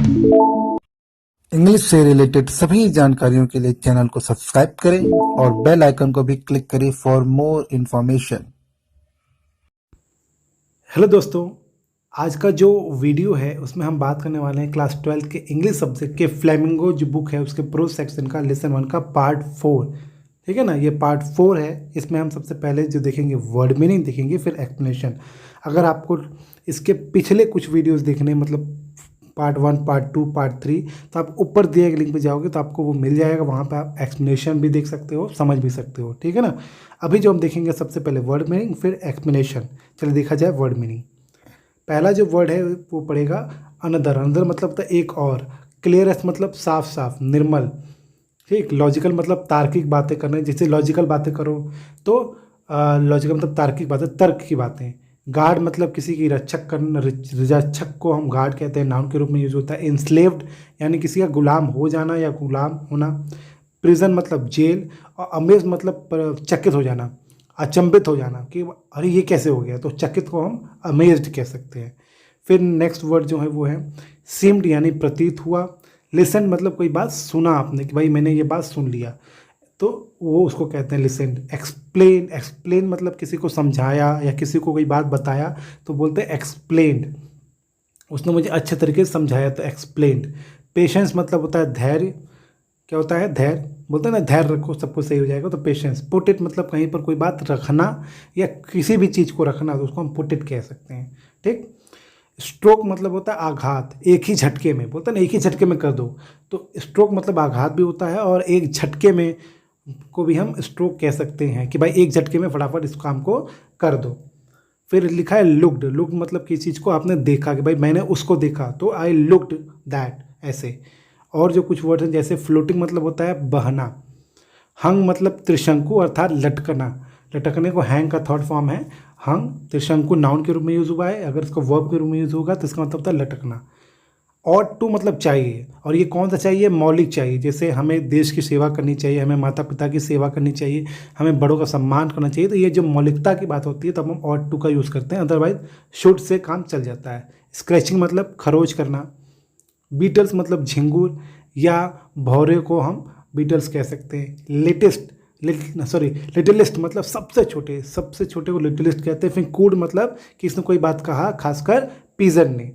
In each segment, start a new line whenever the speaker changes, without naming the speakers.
English से related सभी जानकारियों के लिए चैनल को सब्सक्राइब करें और बेल आइकन को भी क्लिक करें फॉर मोर इन्फॉर्मेशन।
हेलो दोस्तों, आज का जो वीडियो है उसमें हम बात करने वाले हैं क्लास 12 के इंग्लिश सब्जेक्ट के फ्लेमिंगो जो बुक है उसके प्रोज सेक्शन का लेसन 1 का पार्ट 4। ठीक है ना, ये पार्ट 4 है। इसमें हम सबसे पहले जो देखेंगे वर्ड मीनिंग देखेंगे, फिर एक्सप्लेनेशन। अगर आपको इसके पिछले कुछ वीडियोस देखने मतलब पार्ट 1, पार्ट 2, पार्ट 3, तो आप ऊपर दिए गए लिंक पे जाओगे तो आपको वो मिल जाएगा। वहाँ पे आप एक्सप्लेनेशन भी देख सकते हो, समझ भी सकते हो। ठीक है ना। अभी जो हम देखेंगे सबसे पहले वर्ड मीनिंग, फिर एक्सप्लेनेशन। चलिए देखा जाए वर्ड मीनिंग। पहला जो वर्ड है वो पड़ेगा अनदर। अनदर मतलब होता है एक और। क्लियरेस्ट मतलब साफ साफ, निर्मल। ठीक। लॉजिकल मतलब तार्किक बातें करना, जैसे लॉजिकल बातें करो तो लॉजिकल मतलब तार्किक बातें, तर्क की बातें। गार्ड मतलब किसी की रक्षक करना, रक्षक को हम गार्ड कहते हैं, नाउन के रूप में यूज होता है। इंस्लेव्ड यानी किसी का गुलाम हो जाना या गुलाम होना। प्रिजन मतलब जेल। और अमेज मतलब चकित हो जाना, अचंभित हो जाना कि अरे ये कैसे हो गया, तो चकित को हम अमेज्ड कह सकते हैं। फिर नेक्स्ट वर्ड जो है वो है सीम्ड यानी प्रतीत हुआ। लिसन मतलब कोई बात सुना आपने कि भाई मैंने ये बात सुन लिया, तो वो उसको कहते हैं लिसन। एक्सप्लेन, एक्सप्लेन मतलब किसी को समझाया या किसी को कोई बात बताया तो बोलते हैं एक्सप्लेन्ड। उसने मुझे अच्छे तरीके से समझाया तो एक्सप्लेन्ड। पेशेंस मतलब होता है धैर्य। क्या होता है? धैर्य। बोलते हैं ना धैर्य रखो सब कुछ सही हो जाएगा, तो पेशेंस। पुट इट मतलब कहीं पर कोई बात रखना या किसी भी चीज़ को रखना, तो उसको हम पुट इट कह सकते हैं। ठीक। स्ट्रोक मतलब होता है आघात, एक ही झटके में। बोलते हैं ना एक ही झटके में कर दो, तो स्ट्रोक मतलब आघात भी होता है और एक झटके में को भी हम स्ट्रोक कह सकते हैं कि भाई एक झटके में फटाफट इस काम को कर दो। फिर लिखा है लुक्ड। लुक्ड मतलब किसी चीज़ को आपने देखा कि भाई मैंने उसको देखा, तो आई लुक्ड दैट, ऐसे। और जो कुछ वर्ड हैं जैसे फ्लोटिंग मतलब होता है बहना। हंग मतलब त्रिशंकु अर्थात लटकना। लटकने को हैंग का थर्ड फॉर्म है हंग। त्रिशंकु नाउन के रूप में यूज हुआ है, अगर इसको वर्ब के रूप में यूज होगा तो इसका मतलब होता है लटकना। ऑट टू मतलब चाहिए, और ये कौन सा चाहिए? मौलिक चाहिए। जैसे हमें देश की सेवा करनी चाहिए, हमें माता पिता की सेवा करनी चाहिए, हमें बड़ों का सम्मान करना चाहिए, तो ये जो मौलिकता की बात होती है तब हम ऑट टू का यूज़ करते हैं, अदरवाइज शुड से काम चल जाता है। स्क्रैचिंग मतलब खरोच करना। बीटल्स मतलब झिंगुर या भौरे को हम बीटल्स कह सकते हैं। लेटेस्ट, लिटिलिस्ट मतलब सबसे छोटे, सबसे छोटे को लिटिलिस्ट कहते हैं। फिर कूड मतलब कि इसने कोई बात कहा, खासकर पीजन ने।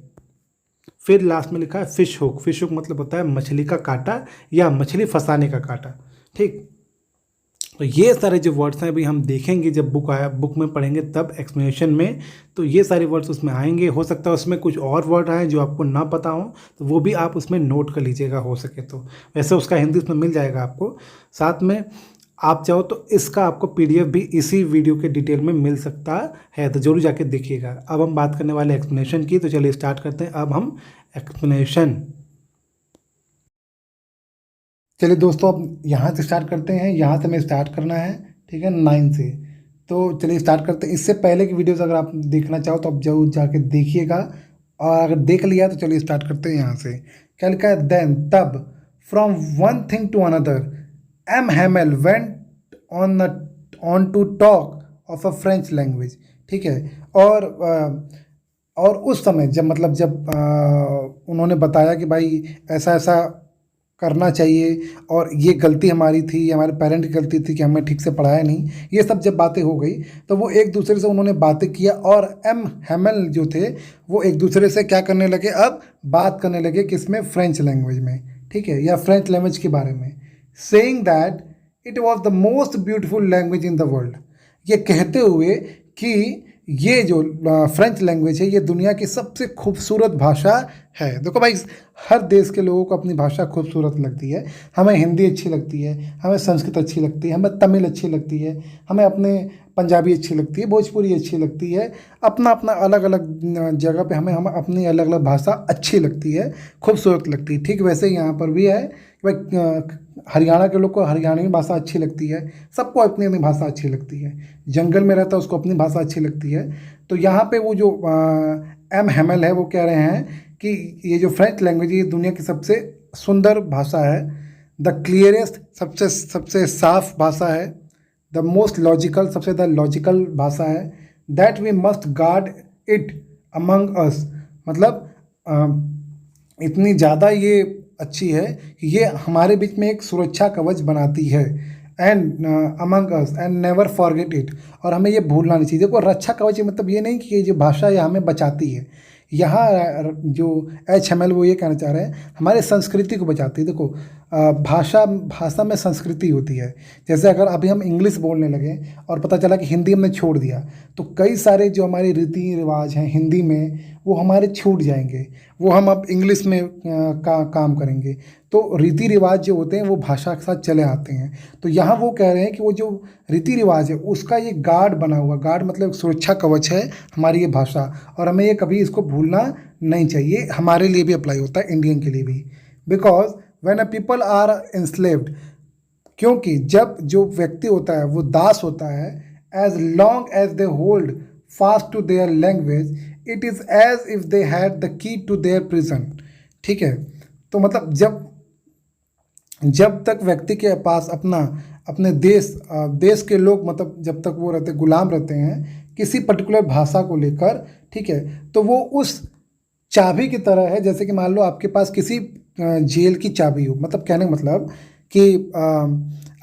फिर लास्ट में लिखा है फिश हुक। फिश हुक मतलब होता है मछली का कांटा या मछली फंसाने का कांटा। ठीक। तो ये सारे जो वर्ड्स हैं अभी हम देखेंगे जब बुक में पढ़ेंगे तब एक्सप्लेनेशन में, तो ये सारे वर्ड्स उसमें आएंगे। हो सकता है उसमें कुछ और वर्ड आए जो आपको ना पता हो, तो वो भी आप उसमें नोट कर लीजिएगा हो सके तो। वैसे उसका हिंदी उसमें मिल जाएगा आपको। साथ में आप चाहो तो इसका आपको पीडीएफ भी इसी वीडियो के डिटेल में मिल सकता है, तो जरूर जाके देखिएगा। अब हम बात करने वाले एक्सप्लेनेशन की, तो चलिए स्टार्ट करते हैं अब हम एक्सप्लेनेशन।
चलिए दोस्तों, अब यहाँ से स्टार्ट करते हैं। यहाँ से हमें स्टार्ट करना है, ठीक है, 9 से। तो चलिए स्टार्ट करते हैं। इससे पहले की वीडियोस अगर आप देखना चाहो तो आप जरूर जाके देखिएगा, और अगर देख लिया तो चलिए स्टार्ट करते हैं यहाँ से। क्या लिखा है? देन, तब, from one thing to another, M Hamel went on to talk of a French language. ठीक है। और और उस समय जब उन्होंने बताया कि भाई ऐसा ऐसा करना चाहिए, और ये गलती हमारी थी, ये हमारे पेरेंट की गलती थी कि हमें ठीक से पढ़ाया नहीं, ये सब जब बातें हो गई तो वो एक दूसरे से उन्होंने बातें किया, और एम हैमल जो थे वो एक दूसरे से क्या करने लगे? अब बात करने लगे किसमें? फ्रेंच लैंग्वेज में। ठीक है, या फ्रेंच लैंग्वेज के बारे में। Saying that it was the most beautiful language in the world. ये कहते हुए कि ये जो फ्रेंच लैंग्वेज है ये दुनिया की सबसे खूबसूरत भाषा है। देखो भाई, हर देश के लोगों को अपनी भाषा खूबसूरत लगती है। हमें हिंदी अच्छी लगती है, हमें संस्कृत अच्छी लगती है, हमें तमिल अच्छी लगती है, हमें अपने पंजाबी अच्छी लगती है, भोजपुरी अच्छी लगती है। अपना अपना अलग अलग जगह पे हमें अपनी अलग अलग भाषा अच्छी लगती है, खूबसूरत लगती है। ठीक वैसे ही यहाँ पर भी है कि भाई हरियाणा के लोग को हरियाणवी भाषा अच्छी लगती है, सबको अपनी अपनी भाषा अच्छी लगती है। जंगल में रहता है उसको अपनी भाषा अच्छी लगती है। तो यहाँ पे वो जो एम हैमल है वो कह रहे हैं कि ये जो फ्रेंच लैंग्वेज है ये दुनिया की सबसे सुंदर भाषा है। द क्लियरेस्ट, सबसे सबसे साफ भाषा है। द मोस्ट लॉजिकल, सबसे ज़्यादा लॉजिकल भाषा है। That we must guard it among us, मतलब इतनी ज़्यादा ये अच्छी है कि ये हमारे बीच में एक सुरक्षा कवच बनाती है and among us and never forget it. और हमें ये भूलना नहीं चाहिए। देखो रक्षा कवच मतलब ये नहीं कि ये जो भाषा है हमें बचाती है। यहाँ जो HML वो ये कहना चाह रहे हैं हमारे संस्कृति को बचाती है। देखो भाषा भाषा में संस्कृति होती है। जैसे अगर अभी हम इंग्लिश बोलने लगे और पता चला कि हिंदी हमने छोड़ दिया तो कई सारे जो हमारे रीति रिवाज हैं हिंदी में वो हमारे छूट जाएंगे। वो हम अब इंग्लिश में काम करेंगे। तो रीति रिवाज जो होते हैं वो भाषा के साथ चले आते हैं। तो यहाँ वो कह रहे हैं कि वो जो रीति रिवाज है उसका ये गार्ड बना हुआ, गार्ड मतलब एक सुरक्षा कवच है हमारी ये भाषा। और हमें ये कभी इसको भूलना नहीं चाहिए। हमारे लिए भी अप्लाई होता है, इंडियन के लिए भी। Because when a people are enslaved, क्योंकि जब जो व्यक्ति होता है वो दास होता है, as long as they hold fast to their language it is as if they had the key to their prison. ठीक है, तो मतलब जब तक व्यक्ति के पास अपने देश के लोग मतलब जब तक वो रहते गुलाम रहते हैं किसी पर्टिकुलर भाषा को लेकर, ठीक है, तो वो उस चाबी की तरह है। जैसे कि मान लो आपके पास किसी जेल की चाबी हो, मतलब कहने का मतलब कि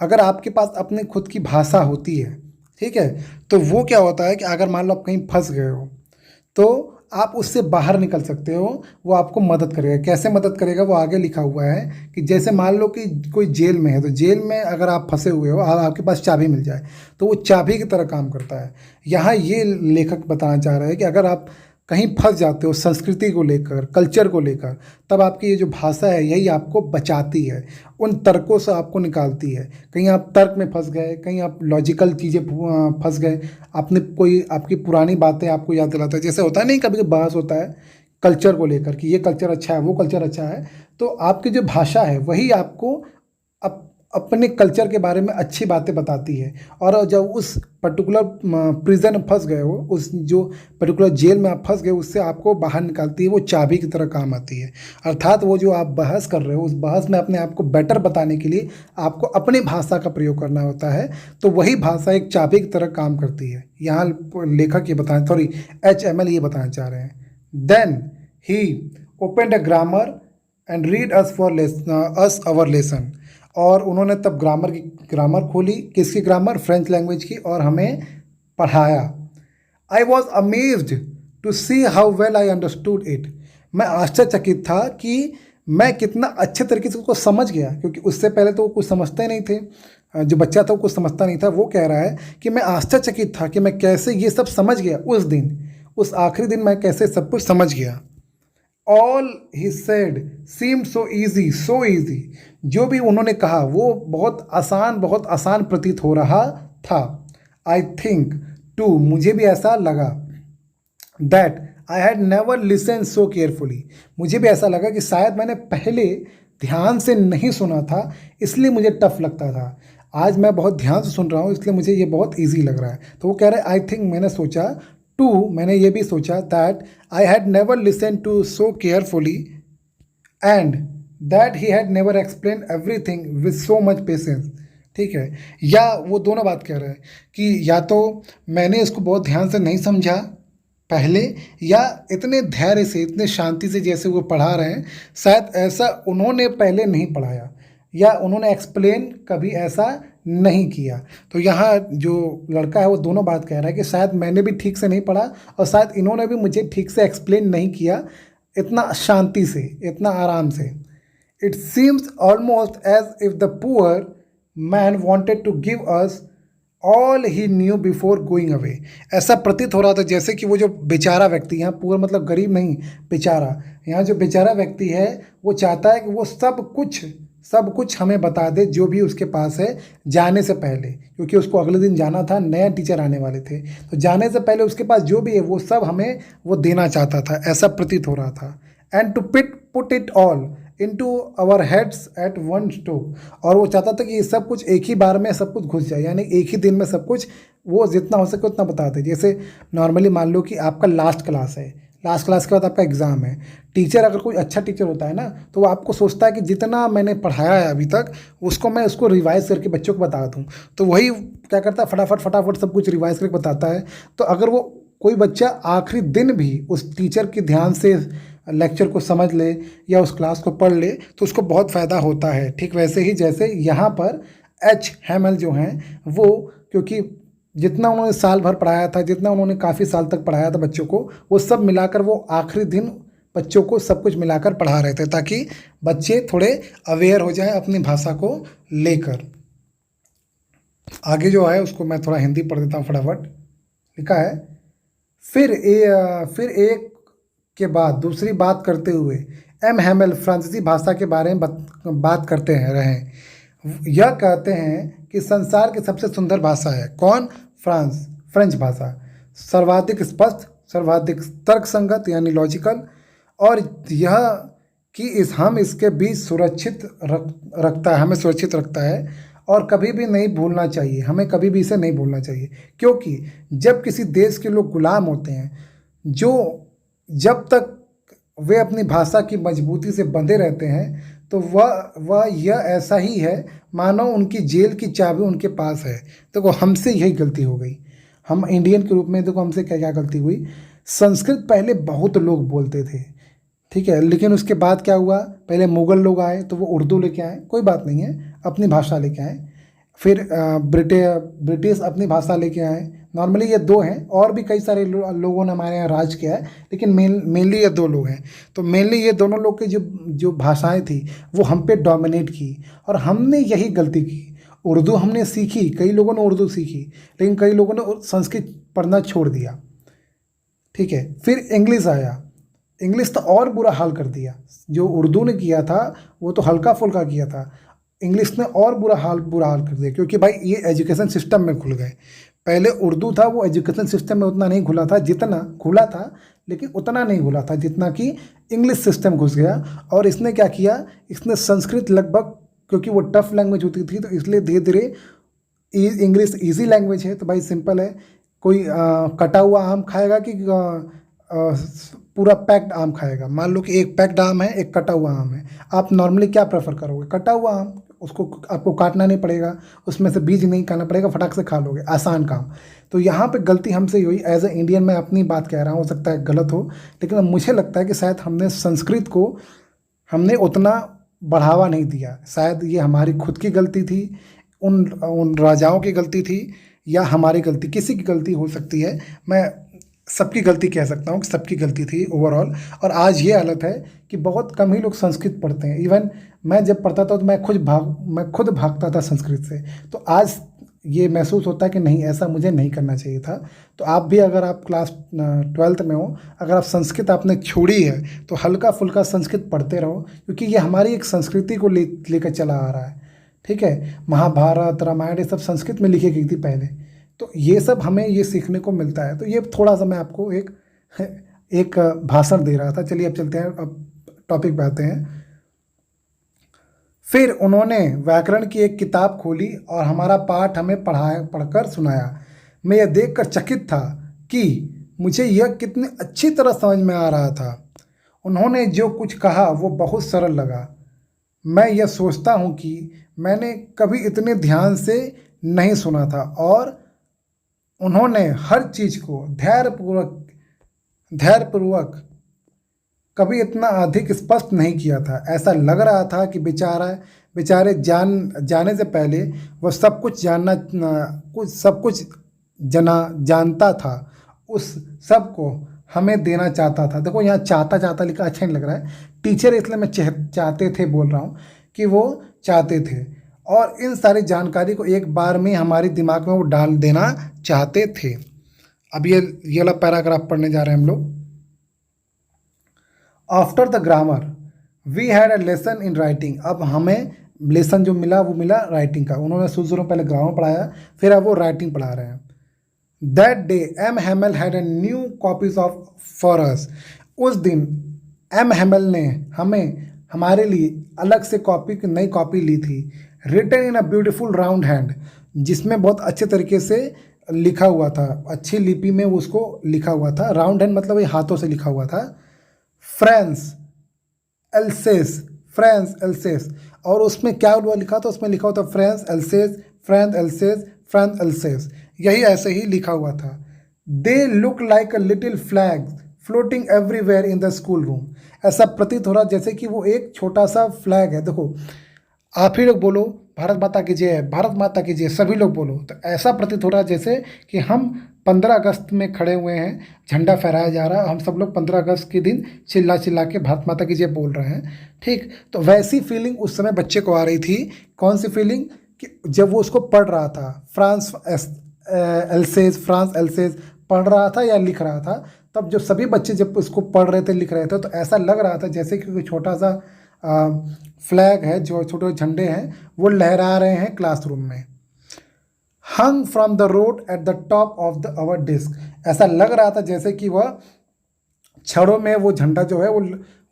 अगर आपके पास अपनी खुद की भाषा होती है, ठीक है, तो वो क्या होता है कि अगर मान लो आप कहीं फंस गए हो तो आप उससे बाहर निकल सकते हो। वो आपको मदद करेगा। कैसे मदद करेगा वो आगे लिखा हुआ है कि जैसे मान लो कि कोई जेल में है तो जेल में अगर आप फंसे हुए हो और आपके पास चाबी मिल जाए तो वो चाबी की तरह काम करता है। यहाँ ये लेखक बताना चाह रहा है कि अगर आप कहीं फंस जाते हो संस्कृति को लेकर, कल्चर को लेकर, तब आपकी ये जो भाषा है यही आपको बचाती है, उन तर्कों से आपको निकालती है। कहीं आप तर्क में फंस गए, कहीं आप लॉजिकल चीज़ें फंस गए, आपने कोई आपकी पुरानी बातें आपको याद दिलाता है। जैसे होता है नहीं, कभी कभी बहस होता है कल्चर को लेकर कि ये कल्चर अच्छा है, वो कल्चर अच्छा है, तो आपकी जो भाषा है वही आपको अपने कल्चर के बारे में अच्छी बातें बताती है। और जब उस पर्टिकुलर प्रिजन में फंस गए हो, उस जो पर्टिकुलर जेल में आप फंस गए, उससे आपको बाहर निकालती है, वो चाबी की तरह काम आती है। अर्थात वो जो आप बहस कर रहे हो उस बहस में अपने आप को बेटर बताने के लिए आपको अपनी भाषा का प्रयोग करना होता है। तो वही भाषा एक चाबी की तरह काम करती है। यहाँ लेखक ये बताना, सॉरी HML ये बताना चाह रहे हैं। Then he opened a grammar and read us for us our lesson. और उन्होंने तब ग्रामर खोली। किसकी ग्रामर? फ्रेंच लैंग्वेज की। और हमें पढ़ाया। I was amazed to see how well I understood it. मैं आश्चर्यचकित था कि मैं कितना अच्छे तरीके से उसको समझ गया, क्योंकि उससे पहले तो वो कुछ समझते नहीं थे। जो बच्चा था वो कुछ समझता नहीं था। वो कह रहा है कि मैं आश्चर्यचकित था कि मैं कैसे ये सब समझ गया उस दिन, उस आखिरी दिन मैं कैसे सब कुछ समझ गया। All he said seemed so easy, so easy. जो भी उन्होंने कहा वो बहुत आसान प्रतीत हो रहा था। आई थिंक टू, मुझे भी ऐसा लगा। That I had never listen so carefully, मुझे भी ऐसा लगा कि शायद मैंने पहले ध्यान से नहीं सुना था, इसलिए मुझे टफ लगता था। आज मैं बहुत ध्यान से सुन रहा हूँ, इसलिए मुझे ये बहुत ईजी लग रहा है। तो वो कह रहे हैं आई थिंक, मैंने सोचा, टू, मैंने ये भी सोचा, that I had never listen to so carefully and that he had never explain everything with so much patience. ठीक है, या वो दोनों बात कह रहे हैं कि या तो मैंने इसको बहुत ध्यान से नहीं समझा पहले, या इतने धैर्य से, इतने शांति से जैसे वो पढ़ा रहे हैं, शायद ऐसा उन्होंने पहले नहीं पढ़ाया, या उन्होंने एक्सप्लेन कभी ऐसा नहीं किया। तो यहाँ जो लड़का है वो दोनों बात कह रहा है कि शायद मैंने भी ठीक से नहीं पढ़ा और शायद इन्होंने भी मुझे ठीक से एक्सप्लेन नहीं किया इतना शांति से, इतना आराम से। It seems almost as if the poor man wanted to give us all he knew before going away. ऐसा प्रतीत हो रहा था जैसे कि वो जो बेचारा व्यक्ति, यहाँ पुअर मतलब गरीब नहीं, बेचारा, यहाँ जो बेचारा व्यक्ति है वो चाहता है कि वो सब कुछ हमें बता दे जो भी उसके पास है जाने से पहले, क्योंकि उसको अगले दिन जाना था, नया टीचर आने वाले थे, तो जाने से पहले उसके पास जो भी है वो सब हमें वो देना चाहता था, ऐसा प्रतीत हो रहा था। And to put it all into our heads at one stroke. और वो चाहता था कि ये सब कुछ एक ही बार में सब कुछ घुस जाए, यानी एक ही दिन में सब कुछ वो जितना हो सके उतना बताते। जैसे नॉर्मली मान लो कि आपका लास्ट क्लास है, लास्ट क्लास के बाद आपका एग्ज़ाम है। टीचर अगर कोई अच्छा टीचर होता है ना, तो वो आपको सोचता है कि जितना मैंने पढ़ाया है अभी तक उसको रिवाइज़ करके बच्चों को बता दूँ। तो वही क्या करता है, फटाफट सब कुछ रिवाइज़ करके बताता है। तो अगर वो कोई बच्चा आखिरी दिन भी उस टीचर की ध्यान से लेक्चर को समझ ले या उस क्लास को पढ़ ले तो उसको बहुत फ़ायदा होता है। ठीक वैसे ही जैसे यहाँ पर एच हैमल जो हैं वो, क्योंकि जितना उन्होंने साल भर पढ़ाया था, जितना उन्होंने काफ़ी साल तक पढ़ाया था बच्चों को, वो सब मिलाकर वो आखिरी दिन बच्चों को सब कुछ मिलाकर पढ़ा रहे थे ताकि बच्चे थोड़े अवेयर हो जाएं अपनी भाषा को लेकर। आगे जो है उसको मैं थोड़ा हिंदी पढ़ देता हूँ फटाफट। लिखा है, फिर एक के बाद दूसरी बात करते हुए एम हैमल फ्रांसीसी भाषा के बारे में बात करते हैं रहे। यह कहते हैं कि संसार की सबसे सुंदर भाषा है। कौन? फ्रेंच भाषा। सर्वाधिक स्पष्ट, सर्वाधिक तर्कसंगत यानी लॉजिकल, और यह कि हम इसके बीच सुरक्षित रखता है, हमें सुरक्षित रखता है और कभी भी नहीं भूलना चाहिए, हमें कभी भी इसे नहीं भूलना चाहिए। क्योंकि जब किसी देश के लोग गुलाम होते हैं, जो जब तक वे अपनी भाषा की मजबूती से बंधे रहते हैं तो वह यह ऐसा ही है मानो उनकी जेल की चाबी उनके पास है। देखो हमसे यही गलती हो गई, हम इंडियन के रूप में देखो हमसे क्या क्या गलती हुई। संस्कृत पहले बहुत लोग बोलते थे, ठीक है, लेकिन उसके बाद क्या हुआ, पहले मुग़ल लोग आए तो वो उर्दू लेके आए, कोई बात नहीं है, अपनी भाषा लेके आए। फिर ब्रिटिश अपनी भाषा लेके आए। नॉर्मली ये दो हैं, और भी कई सारे लोगों ने हमारे यहाँ राज किया है, लेकिन मेनली ये दो लोग हैं। तो मेनली ये दोनों लोग की जो भाषाएं थी वो हम पे डोमिनेट की, और हमने यही गलती की। उर्दू हमने सीखी, कई लोगों ने उर्दू सीखी, लेकिन कई लोगों ने संस्कृत पढ़ना छोड़ दिया, ठीक है। फिर इंग्लिश आया, इंग्लिश तो और बुरा हाल कर दिया। जो उर्दू ने किया था वो तो हल्का फुल्का किया था, इंग्लिश ने और बुरा हाल कर दिया, क्योंकि भाई ये एजुकेशन सिस्टम में घुल गए। पहले उर्दू था वो एजुकेशन सिस्टम में उतना नहीं घुला था, जितना घुला था, लेकिन उतना नहीं घुला था जितना कि इंग्लिश सिस्टम घुस गया। और इसने क्या किया, इसने संस्कृत लगभग, क्योंकि वो टफ लैंग्वेज होती थी तो इसलिए धीरे धीरे, इंग्लिश ईजी लैंग्वेज है तो भाई सिंपल है, कोई कटा हुआ आम खाएगा कि पूरा पैक्ड आम खाएगा। मान लो कि एक पैक्ड आम है, एक कटा हुआ आम है, आप नॉर्मली क्या प्रेफर करोगे? कटा हुआ आम, उसको आपको काटना नहीं पड़ेगा, उसमें से बीज नहीं निकालना पड़ेगा, फटाक से खा लोगे, आसान काम। तो यहाँ पे गलती हमसे ही हुई। एज ए इंडियन मैं अपनी बात कह रहा हूँ, हो सकता है गलत हो, लेकिन मुझे लगता है कि शायद हमने संस्कृत को हमने उतना बढ़ावा नहीं दिया। शायद ये हमारी खुद की गलती थी, उन राजाओं की गलती थी, या हमारी गलती, किसी की गलती हो सकती है। मैं सबकी गलती कह सकता हूँ कि सबकी गलती थी ओवरऑल। और आज ये हालत है कि बहुत कम ही लोग संस्कृत पढ़ते हैं। इवन मैं जब पढ़ता था तो मैं खुद भागता था संस्कृत से। तो आज ये महसूस होता है कि नहीं, ऐसा मुझे नहीं करना चाहिए था। तो आप भी, अगर आप क्लास 12th में हो, अगर आप संस्कृत आपने छोड़ी है तो हल्का फुल्का संस्कृत पढ़ते रहो, क्योंकि ये हमारी एक संस्कृति को लेकर चला आ रहा है, ठीक है। महाभारत, रामायण, ये सब संस्कृत में लिखी गई थी पहले, तो ये सब हमें ये सीखने को मिलता है। तो ये थोड़ा सा मैं आपको एक भाषण दे रहा था। चलिए अब चलते हैं, अब टॉपिक पे आते हैं। फिर उन्होंने व्याकरण की एक किताब खोली और हमारा पाठ हमें पढ़कर सुनाया। मैं यह देखकर चकित था कि मुझे यह कितनी अच्छी तरह समझ में आ रहा था। उन्होंने जो कुछ कहा वो बहुत सरल लगा। मैं यह सोचता हूँ कि मैंने कभी इतने ध्यान से नहीं सुना था, और उन्होंने हर चीज़ को धैर्यपूर्वक कभी इतना अधिक स्पष्ट नहीं किया था। ऐसा लग रहा था कि बेचारे जाने से पहले वह सब कुछ जानता था, उस सब को हमें देना चाहता था। देखो यहाँ चाहता लिखा अच्छा नहीं लग रहा है, टीचर, इसलिए मैं चाहते थे बोल रहा हूँ कि वो चाहते थे, और इन सारी जानकारी को एक बार में हमारे दिमाग में वो डाल देना चाहते थे। अब ये वाला पैराग्राफ पढ़ने जा रहे हैं हम लोग। After the grammar we had a lesson in writing. अब हमें लेसन जो मिला वो मिला राइटिंग का। उन्होंने शुरू पहले ग्रामर पढ़ाया, फिर अब वो राइटिंग पढ़ा रहे हैं। That day M Hamel had a new copies of for us. उस दिन एम हैमल ने हमारे लिए अलग से नई कॉपी ली थी। Written in a beautiful round hand, जिसमें बहुत अच्छे तरीके से लिखा हुआ था, अच्छी लिपि में उसको लिखा हुआ था। राउंड हैंड मतलब ये हाथों से लिखा हुआ था। फ्रांस एल्सेस, और उसमें क्या हुआ लिखा था, उसमें लिखा हुआ था फ्रांस एल्सेस, यही ऐसे ही लिखा हुआ था। They look like a little flag floating everywhere in the school room. ऐसा प्रतीत हो रहा जैसे कि वो एक छोटा सा फ्लैग है। देखो, आप ही लोग बोलो भारत माता की जय, भारत माता की जय, सभी लोग बोलो, तो ऐसा प्रतीत हो रहा है जैसे कि हम 15 अगस्त में खड़े हुए हैं, झंडा फहराया जा रहा है, हम सब लोग 15 अगस्त के दिन चिल्ला चिल्ला के भारत माता की जय बोल रहे हैं। ठीक, तो वैसी फीलिंग उस समय बच्चे को आ रही थी। कौन सी फीलिंग? कि जब वो उसको पढ़ रहा था, फ्रांस एल्सेज पढ़ रहा था या लिख रहा था, तब जो सभी बच्चे जब उसको पढ़ रहे थे, लिख रहे थे, तो ऐसा लग रहा था जैसे कि कोई छोटा सा फ्लैग है, जो छोटे झंडे हैं वो लहरा रहे हैं क्लासरूम में। Hung from the road at the top of the our disk, ऐसा लग रहा था जैसे कि वह छड़ों में वो झंडा जो है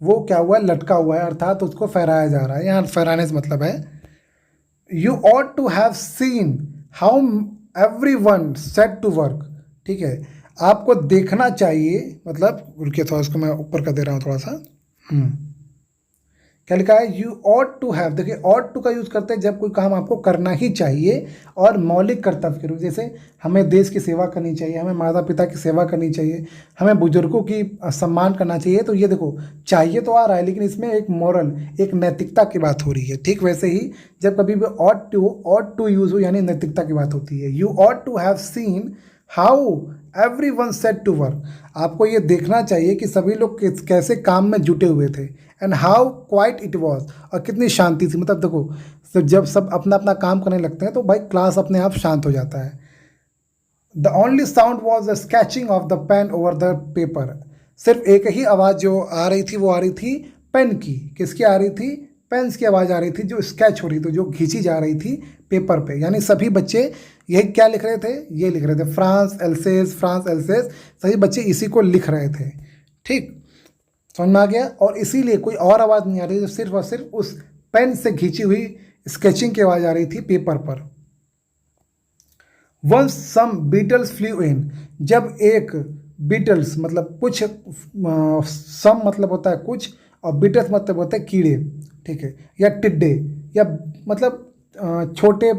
वो क्या हुआ है, लटका हुआ है, अर्थात उसको फहराया जा रहा है। यहाँ फहराने से मतलब है, you ought to have seen how every one set to work. ठीक है, आपको देखना चाहिए, मतलब रुकिए थोड़ा, उसको मैं ऊपर कर दे रहा हूँ थोड़ा सा। क्या लिखा है? You ought to have. देखिए, ऑट टू का यूज़ करते हैं जब कोई काम आपको करना ही चाहिए और मौलिक कर्तव्य के रूप, जैसे हमें देश की सेवा करनी चाहिए, हमें माता पिता की सेवा करनी चाहिए, हमें बुजुर्गों की सम्मान करना चाहिए। तो ये देखो, चाहिए तो आ रहा है, लेकिन इसमें एक मॉरल, एक नैतिकता की बात हो रही है। ठीक वैसे ही जब कभी भी ऑट टू यूज़ हो, यानी नैतिकता की बात होती है। You ought to have seen how every one set to work, आपको ये देखना चाहिए कि सभी लोग कैसे काम में जुटे हुए थे। And how quite it was, और कितनी शांति थी। मतलब देखो, तो जब सब अपना अपना काम करने लगते हैं तो भाई क्लास अपने आप शांत हो जाता है। The only sound was the sketching of the pen over the paper, सिर्फ एक ही आवाज़ जो आ रही थी वो आ रही थी पेन की। किसकी आ रही थी? पेन्स की आवाज़ आ रही थी, जो स्केच हो रही थी, जो खींची जा रही थी पेपर पे। यानी सभी बच्चे यही क्या लिख रहे थे? ये लिख रहे थे, फ्रांस एल्सेज, फ्रांस एल्सेज, सभी बच्चे इसी को लिख रहे थे। ठीक, समझ में आ गया? और इसीलिए कोई और आवाज़ नहीं आ रही थी, सिर्फ और सिर्फ उस पेन से खींची हुई स्केचिंग की आवाज़ आ रही थी पेपर पर। वंस सम बीटल्स फ्लू इन, जब एक बीटल्स मतलब कुछ, सम मतलब होता है कुछ, और बीटल्स मतलब होता है कीड़े। ठीक है, या टिड्डे, या मतलब छोटे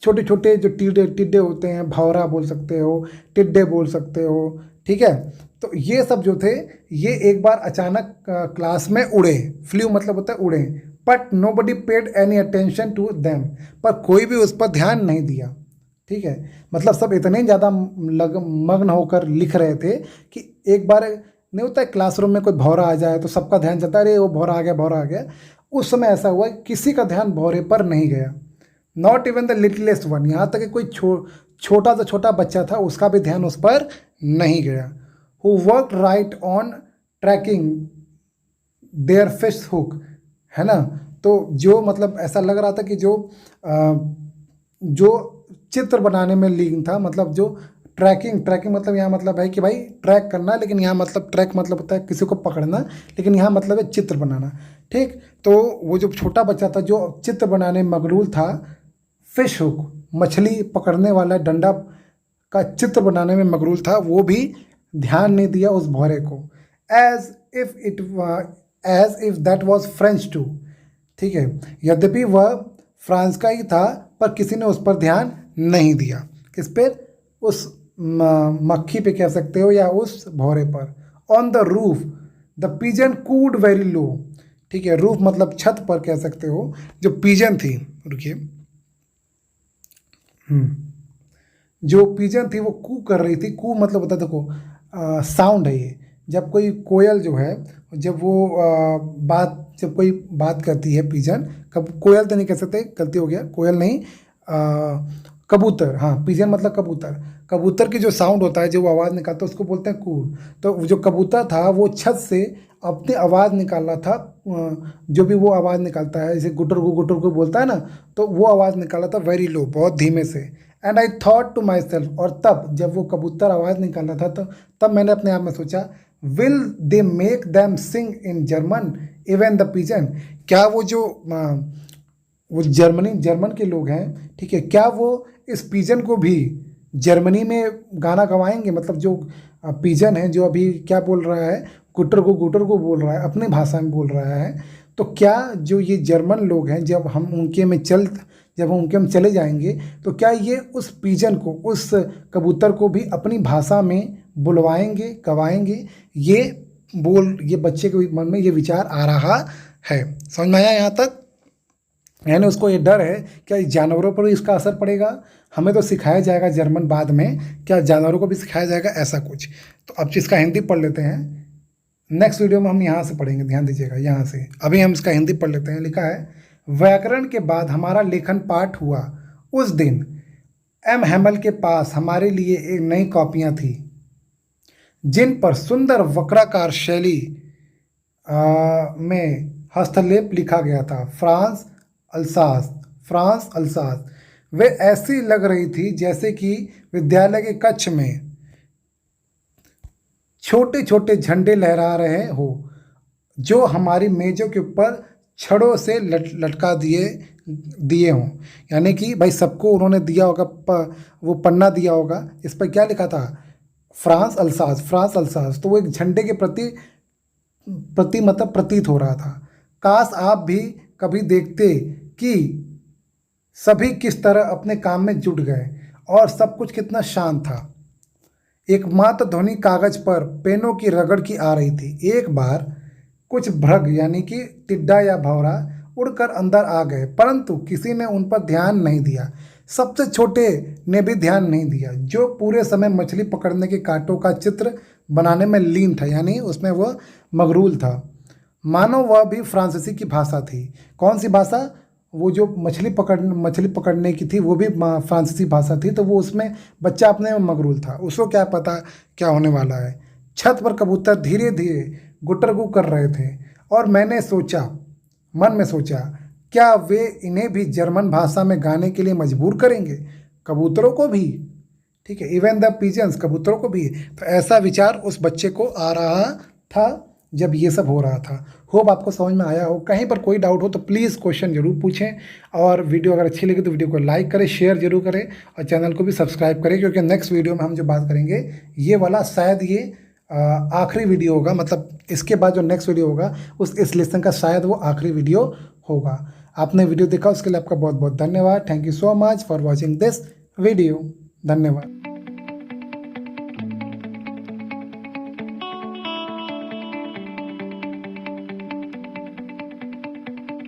छोटे छोटे जो टिड्डे टिड्डे होते हैं, भौरा बोल सकते हो, टिड्डे बोल सकते हो। ठीक है, तो ये सब जो थे, ये एक बार अचानक क्लास में उड़े। फ्लू मतलब होता है उड़े। But nobody paid any attention to them, पर कोई भी उस पर ध्यान नहीं दिया। ठीक है, मतलब सब इतने ज़्यादा मग्न होकर लिख रहे थे कि एक बार नहीं होता है क्लासरूम में कोई भौरा आ जाए तो सबका ध्यान जाता है, अरे वो भौरा आ गया, भौरा आ गया। उस समय ऐसा हुआ कि किसी का ध्यान भौरे पर नहीं गया। नॉट इवन द लिटिलेस्ट वन, यहाँ तक कि कोई छोटा सा छोटा बच्चा था, उसका भी ध्यान उस पर नहीं गया। Who work right on tracking their fish hook, है ना? तो जो मतलब ऐसा लग रहा था कि जो चित्र बनाने में लीन था, मतलब जो ट्रैकिंग मतलब यहाँ मतलब है कि भाई ट्रैक करना, लेकिन यहाँ मतलब ट्रैक मतलब होता है किसी को पकड़ना, लेकिन यहाँ मतलब है चित्र बनाना। ठीक, तो वो जो छोटा बच्चा था जो चित्र बनाने में मगरूल था, फिश हुक मछली पकड़ने वाला डंडा का चित्र बनाने में मगरूल था, वो भी ध्यान नहीं दिया उस भौरे को। As if that was French too. ठीक है, यद्यपि वह फ्रांस का ही था, पर किसी ने उस पर ध्यान नहीं दिया। किस पर? उस मक्खी पे कह सकते हो, या उस भौरे पर। On the roof the pigeon could very low. ठीक है, रूफ मतलब छत पर कह सकते हो। जो पिजन थी, रुकिए, जो पिजन थी वो कू कर रही थी। कू मतलब होता है, देखो साउंड है ये। जब कोई कोयल जो है, जब वो जब कोई बात करती है पिजन, कोयल तो नहीं कह सकते, गलती हो गया, कोयल नहीं, कबूतर। हाँ, पिजन मतलब कबूतर। कबूतर की जो साउंड होता है, जो वो आवाज़ निकालता है, उसको बोलते हैं कू। तो जो कबूतर था वो छत से अपनी आवाज़ निकाल रहा था, जो भी वो आवाज़ निकालता है, जैसे गुटर को बोलता है ना, तो वो आवाज़ निकाला था वेरी लो, बहुत धीमे से। And I thought to myself, और तब जब वो कबूतर आवाज़ निकाल रहा था, तो तब मैंने अपने आप में सोचा, will they make them sing in German even the pigeon, क्या वो जर्मन के लोग हैं, ठीक है, क्या वो इस पिजन को भी जर्मनी में गाना गवाएंगे? मतलब जो पिजन है, जो अभी क्या बोल रहा है, गुटर को बोल रहा है, अपनी भाषा में बोल रहा है, तो क्या जो ये जर्मन लोग हैं, जब हम उनके में चले जाएंगे, तो क्या ये उस पिजन को, उस कबूतर को भी अपनी भाषा में बुलवाएंगे, गवाएंगे? ये ये बच्चे के मन में ये विचार आ रहा है। समझ में आया यहाँ तक? यानी उसको ये डर है क्या जानवरों पर भी इसका असर पड़ेगा। हमें तो सिखाया जाएगा जर्मन, बाद में क्या जानवरों को भी सिखाया जाएगा, ऐसा कुछ। तो अब इसका हिंदी पढ़ लेते हैं। नेक्स्ट वीडियो में हम यहाँ से पढ़ेंगे, ध्यान दीजिएगा यहाँ से। अभी हम इसका हिंदी पढ़ लेते हैं। लिखा है, व्याकरण के बाद हमारा लेखन पाठ हुआ। उस दिन एम हैमल के पास हमारे लिए एक नई कॉपियाँ थी जिन पर सुंदर वक्राकार शैली में हस्तलेप लिखा गया था, फ्रांस अल्सास। वे ऐसी लग रही थी जैसे कि विद्यालय के कक्ष में छोटे छोटे झंडे लहरा रहे हो, जो हमारी मेजों के ऊपर छड़ों से लटका दिए हों। यानी कि भाई सबको उन्होंने दिया होगा, वो पन्ना दिया होगा, इस पर क्या लिखा था, फ्रांस अल्सास। तो वो एक झंडे के प्रति मतलब प्रतीत हो रहा था। काश आप भी कभी देखते कि सभी किस तरह अपने काम में जुट गए और सब कुछ कितना शांत था। एकमात्र ध्वनि कागज पर पेनों की रगड़ की आ रही थी। एक बार कुछ भ्रग यानी कि टिड्डा या भौरा उड़कर अंदर आ गए, परंतु किसी ने उन पर ध्यान नहीं दिया। सबसे छोटे ने भी ध्यान नहीं दिया, जो पूरे समय मछली पकड़ने के कांटों का चित्र बनाने में लीन था। यानी उसमें वह मगरूल था, मानो वह भी फ्रांसीसी की भाषा थी। कौन सी भाषा? वो जो मछली पकड़ने की थी वो भी फ्रांसीसी भाषा थी। तो वो उसमें बच्चा अपने में मगरूल था, उसको क्या पता क्या होने वाला है। छत पर कबूतर धीरे धीरे गुटरगू कर रहे थे और मैंने मन में सोचा क्या वे इन्हें भी जर्मन भाषा में गाने के लिए मजबूर करेंगे, कबूतरों को भी, ठीक है, इवन द पिजन्स, कबूतरों को भी। तो ऐसा विचार उस बच्चे को आ रहा था जब ये सब हो रहा था। होप आपको समझ में आया हो। कहीं पर कोई डाउट हो तो प्लीज़ क्वेश्चन जरूर पूछें, और वीडियो अगर अच्छी लगी तो वीडियो को लाइक करें, शेयर जरूर करें और चैनल को भी सब्सक्राइब करें, क्योंकि नेक्स्ट वीडियो में हम जो बात करेंगे ये वाला शायद ये आखिरी वीडियो होगा। मतलब इसके बाद जो नेक्स्ट वीडियो होगा इस लेसन का शायद वो आखिरी वीडियो होगा। आपने वीडियो देखा उसके लिए आपका बहुत बहुत धन्यवाद। Thank you so much for watching this video. धन्यवाद।